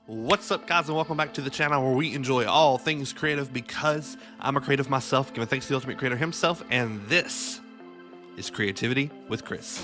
What's up, guys, and welcome back to the channel where we enjoy all things creative because I'm a creative myself, giving thanks to the ultimate creator himself, and this is Creativity with Chris.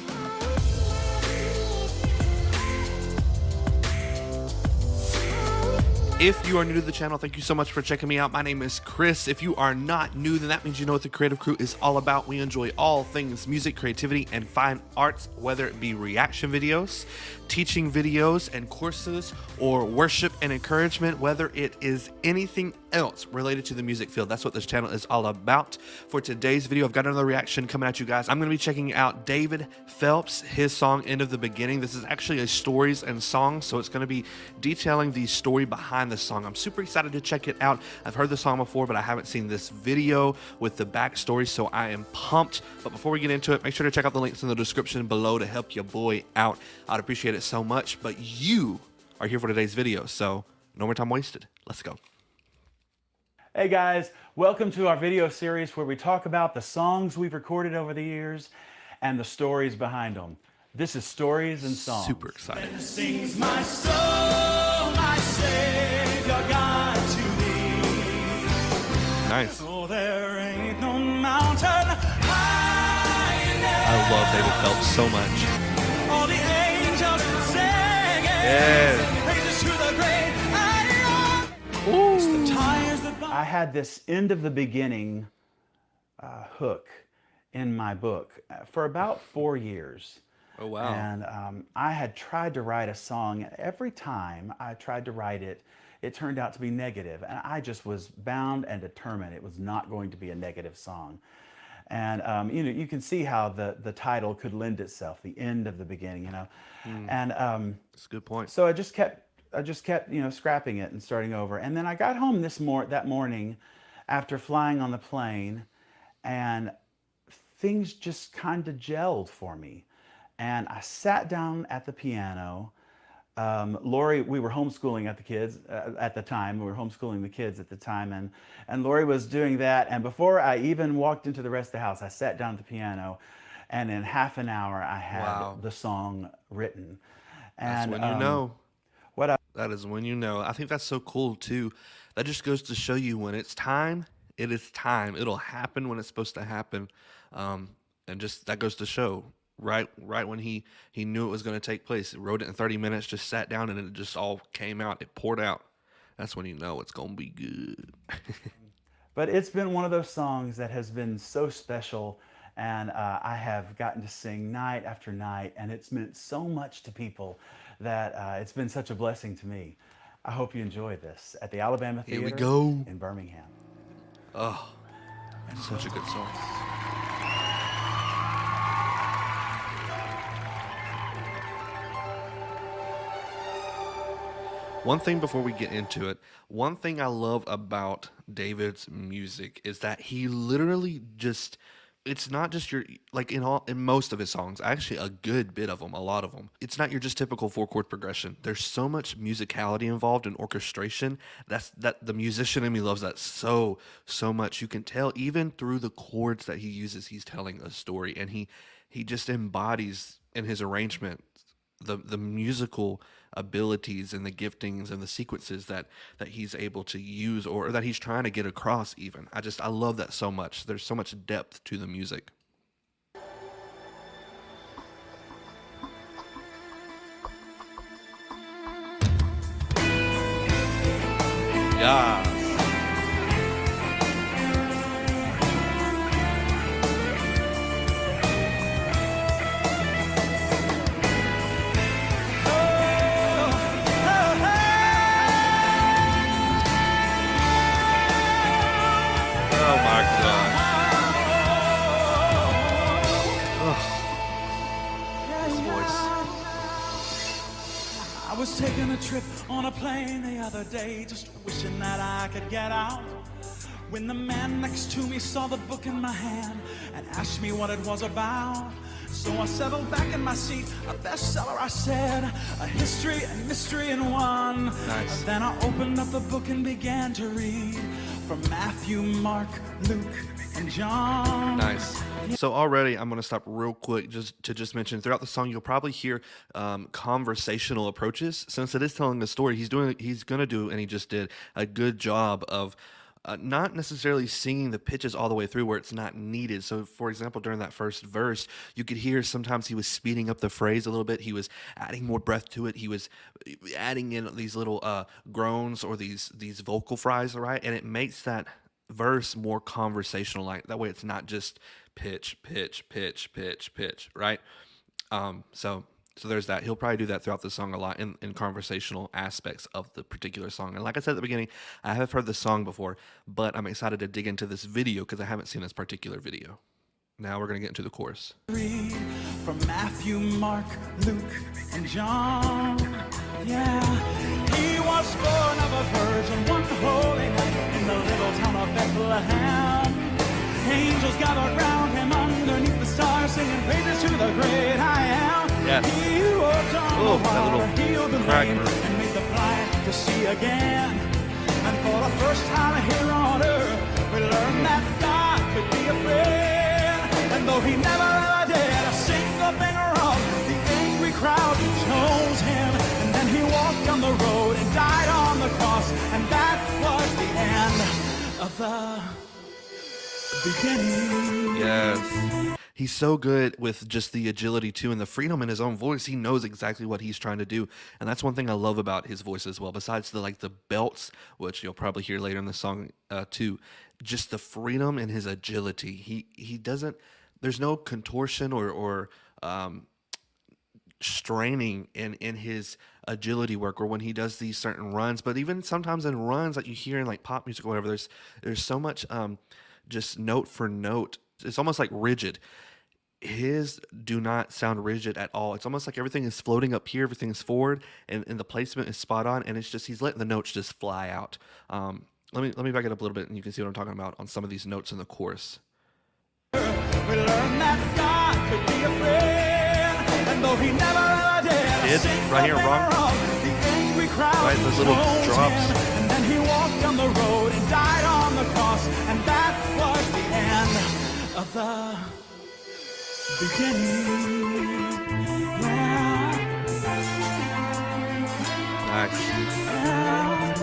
If you are new to the channel, thank you so much for checking me out. My name is Chris. If you are not new, then that means you know what the Creative Crew is all about. We enjoy all things music, creativity, and fine arts, whether it be reaction videos, teaching videos and courses, or worship and encouragement, whether it is anything else related to the music field. That's what this channel is all about. For today's video, I've got another reaction coming at you guys. I'm going to be checking out David Phelps, his song, End of the Beginning. This is actually a stories and songs, so it's going to be detailing the story behind the song. I'm super excited to check it out. I've heard the song before, but I haven't seen this video with the backstory, so I am pumped. But before we get into it, make sure to check out the links in the description below to help your boy out. I'd appreciate it so much, but you are here for today's video, so no more time wasted. Let's go. Hey guys, welcome to our video series where we talk about the songs we've recorded over the years and the stories behind them. This is Stories and Songs. Super excited. Then sings my soul, my Savior God to thee. Nice. Oh, there ain't no mountain high enough. I love David Phelps so much. All the angels singing. Yeah. Praises to the great I am. Ooh. It's the tires that bind. I had this end of the beginning hook in my book for about 4 years. Oh, wow. And I had tried to write a song. Every time I tried to write it, it turned out to be negative. And I just was bound and determined it was not going to be a negative song. And you can see how the title could lend itself, the end of the beginning, And That's a good point. so I just kept scrapping it and starting over. And then I got home that morning after flying on the plane, and things just kind of gelled for me. And I sat down at the piano. Lori, we were homeschooling at the time. We were homeschooling the kids at the time, and Lori was doing that. And before I even walked into the rest of the house, I sat down at the piano, and in half an hour, I had the song written. That's And when you know. That is when you know. I think that's so cool too. That just goes to show you when it's time, it is time. It'll happen when it's supposed to happen. And just that goes to show right when he knew it was going to take place. He wrote it in 30 minutes, just sat down, and it just all came out. It poured out. That's when you know it's going to be good. But it's been one of those songs that has been so special, and I have gotten to sing night after night, and it's meant so much to people that it's been such a blessing to me. I hope you enjoy this at the Alabama Theater Here we go. in Birmingham. Oh, such a good song. One thing before we get into it, one thing I love about David's music is that he literally just, it's not just your, like in most of his songs, actually a good bit of them, a lot of them, it's not your just typical 4-chord progression. There's so much musicality involved in orchestration. That the musician in me loves that so much. You can tell even through the chords that he uses, he's telling a story, and he just embodies in his arrangement the musical abilities and the giftings and the sequences that he's able to use, or that he's trying to get across even. I love that so much. There's so much depth to the music. Yeah. I was taking a trip on a plane the other day, just wishing that I could get out, when the man next to me saw the book in my hand and asked me what it was about. So I settled back in my seat, a bestseller, I said, a history and mystery in one. Nice. Then I opened up the book and began to read from Matthew, Mark, Luke, and John. Nice. So already I'm going to stop real quick just to mention throughout the song you'll probably hear conversational approaches. Since it is telling a story, he's going to do, and he just did a good job of not necessarily singing the pitches all the way through where it's not needed. So for example, during that first verse, you could hear sometimes he was speeding up the phrase a little bit. He was adding more breath to it. He was adding in these little groans or these vocal fries, right? And it makes that verse more conversational, like that way it's not just pitch, right? So there's that. He'll probably do that throughout the song a lot in conversational aspects of the particular song. And like I said at the beginning, I have heard the song before, but I'm excited to dig into this video because I haven't seen this particular video. Now we're going to get into the chorus. Read from Matthew, Mark, Luke, and John. Yeah, he was born of a virgin one holy night in the little town of Bethlehem. Angels gathered round him underneath the stars, singing praises to the great I am. Yes. He walked on the water, healed the lame, and made the blind to see again. And for the first time here on earth, we learned that God could be a friend. And though he never ever did a single thing wrong, the angry crowd chose him. And then he walked on the road and died on the cross. And that was the end of the beginning. Yes. He's so good with just the agility too and the freedom in his own voice. He knows exactly what he's trying to do. And that's one thing I love about his voice as well. Besides the belts, which you'll probably hear later in the song too, just the freedom and his agility. He doesn't, there's no contortion or straining in his agility work or when he does these certain runs. But even sometimes in runs that you hear in like pop music or whatever, there's so much just note for note. It's almost like rigid. His do not sound rigid at all. It's almost like everything is floating up here, everything is forward, and the placement is spot on, and it's just he's letting the notes just fly out. Let me back it up a little bit, and you can see what I'm talking about on some of these notes in the chorus. We learned that God could be a friend, and though he never ever did right here, wrong. The angry crowd right, those little drops. Him, and then he walked on the road and died on the cross, and that was the end of the beginning. Yeah. Nice. Yeah.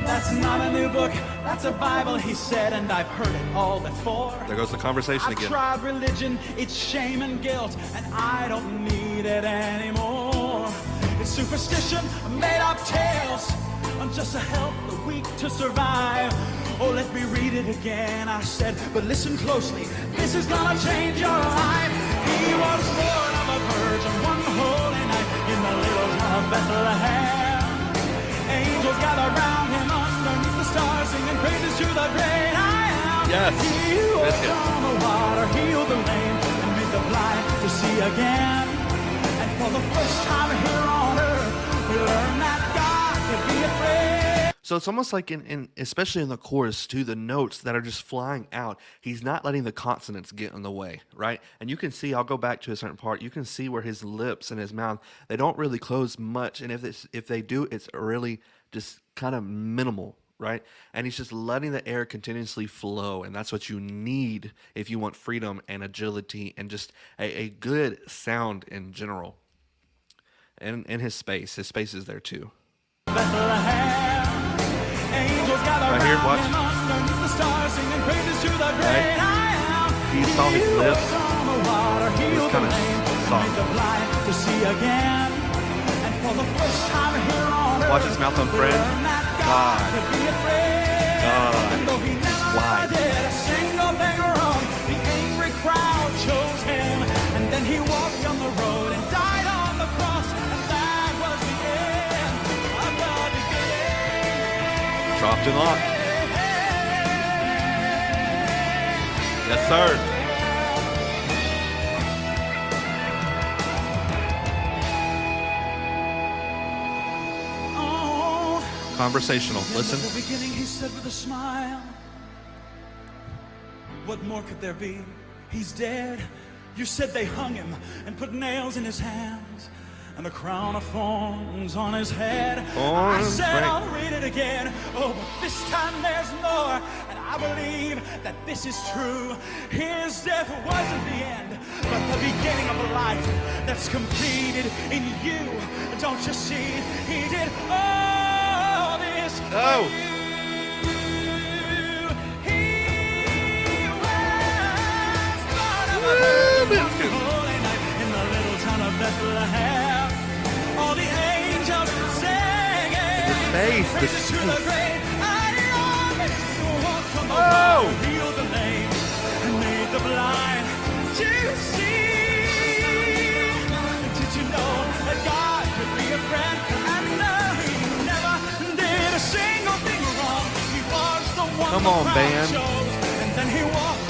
That's not a new book, that's a Bible, he said, and I've heard it all before. There goes the conversation again. I've tried religion, it's shame and guilt, and I don't need it anymore. It's superstition, made up tales, just to help the weak to survive. Oh, let me read it again, I said, but listen closely, this is gonna change your life. He was born of a virgin one holy night in the little town of Bethlehem. Angels gather round him underneath the stars, singing praises to the great I am. Yes. He walked on the water, healed the lame, and made the blind to see again. And for the first time here on earth, we learned that God could be a friend. So it's almost like in especially in the chorus too, the notes that are just flying out, he's not letting the consonants get in the way, right? And you can see, I'll go back to a certain part, you can see where his lips and his mouth, they don't really close much. And if they do, it's really just kind of minimal, right? And he's just letting the air continuously flow. And that's what you need if you want freedom and agility and just a good sound in general. And his space is there too. Bethlehem. Angels gather right here, watch. underneath the stars, singing praises to the great I am. He saw his lips. On the water, It was kind of soft. made the blind to see again. And for the first time here on earth, Watch his mouth unfriend. God. could be a friend. God. And though he never Wide. did a single thing wrong, the angry crowd chose him. And then he walked on the road and died on the cross. And that was the end of the beginning. Dropped and locked. Yes, sir. Conversational. Listen. At the beginning, he said with a smile, what more could there be? He's dead. You said they hung him and put nails in his hands. and the crown of thorns on his head. I Thorns, said, right. I'll read it again. Oh, but this time there's more, and I believe that this is true. His death wasn't the end, but the beginning of a life that's completed in you. Don't you see? He did all this Oh. for you. He was born of a Biscuit. holy night in the little town of Bethlehem. All the angels singing. The space, the Praises to the space. great I am. Who walked on the Oh. water, healed the lame, and made the blind to see. Did you know that God could be a friend? And no, he never did a single thing wrong. He was the one Come the on, crowd band. chose. And then he walked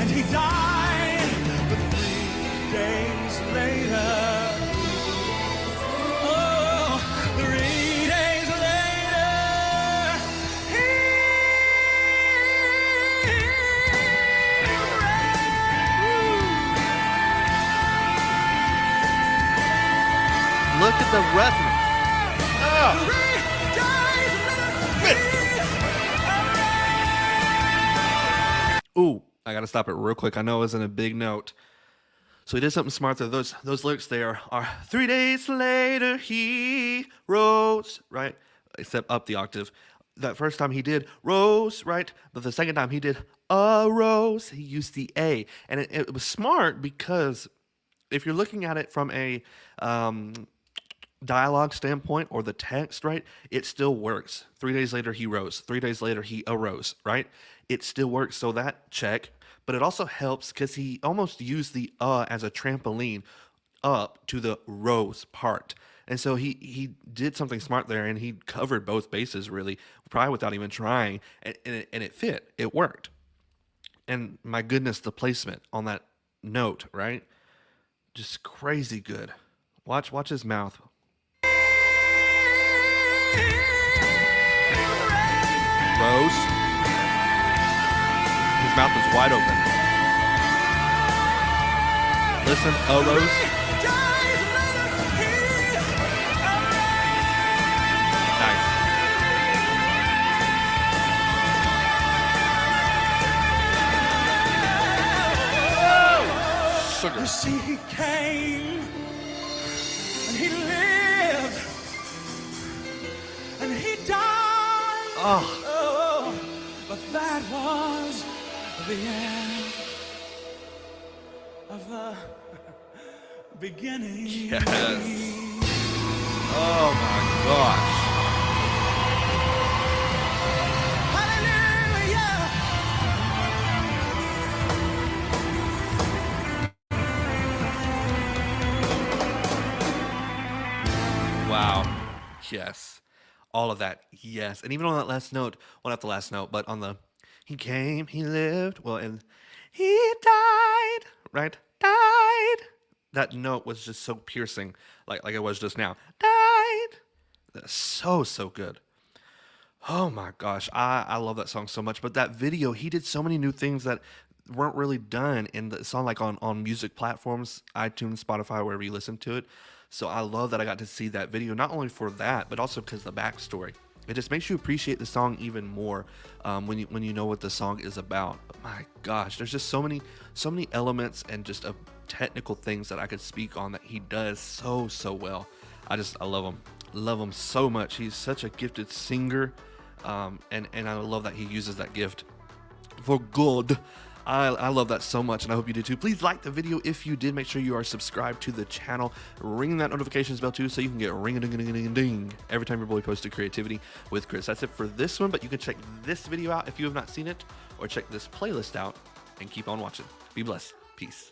and he died. But 3 days later, oh, 3 days later, he Look at the resonance. Oh. Ooh, I gotta stop it real quick. I know it wasn't a big note. So he did something smart there. Those lyrics there are 3 days later he rose, right? Except up the octave. That first time he did rose, right? But the second time he did arose, he used the A. And it was smart because if you're looking at it from a dialogue standpoint or the text, right, it still works. 3 days later he rose. 3 days later he arose, right? It still works. So that check. But it also helps because he almost used the as a trampoline up to the rose part. And so he did something smart there, and he covered both bases really, probably without even trying, and it fit. It worked. And my goodness, the placement on that note, right? Just crazy good. Watch his mouth. Rose. His mouth is wide open. Listen, arose. Nice. Sugar. You see, he came and he lived and he died. Oh, Oh, but that was the end of the beginning. yes. Oh my gosh. Hallelujah. Wow. Yes. All of that. Yes. And even on that last note, well, not the last note, but on the he came, he lived, well, and he died, right? Died. That note was just so piercing, like it was just now. Died. That's so good. Oh my gosh. I love that song so much. But that video, he did so many new things that weren't really done in the song, like on music platforms, iTunes, Spotify, wherever you listen to it. So I love that I got to see that video, not only for that, but also because of the backstory. It just makes you appreciate the song even more when you know what the song is about. But my gosh, there's just so many elements and just technical things that I could speak on that he does so well. I love him so much. He's such a gifted singer, and I love that he uses that gift for good. I love that so much, and I hope you did too. Please like the video if you did. Make sure you are subscribed to the channel. Ring that notifications bell too, so you can get ring-a-ding-a-ding-a-ding every time your boy posts a Creativity with Chris. That's it for this one, but you can check this video out if you have not seen it, or check this playlist out, and keep on watching. Be blessed. Peace.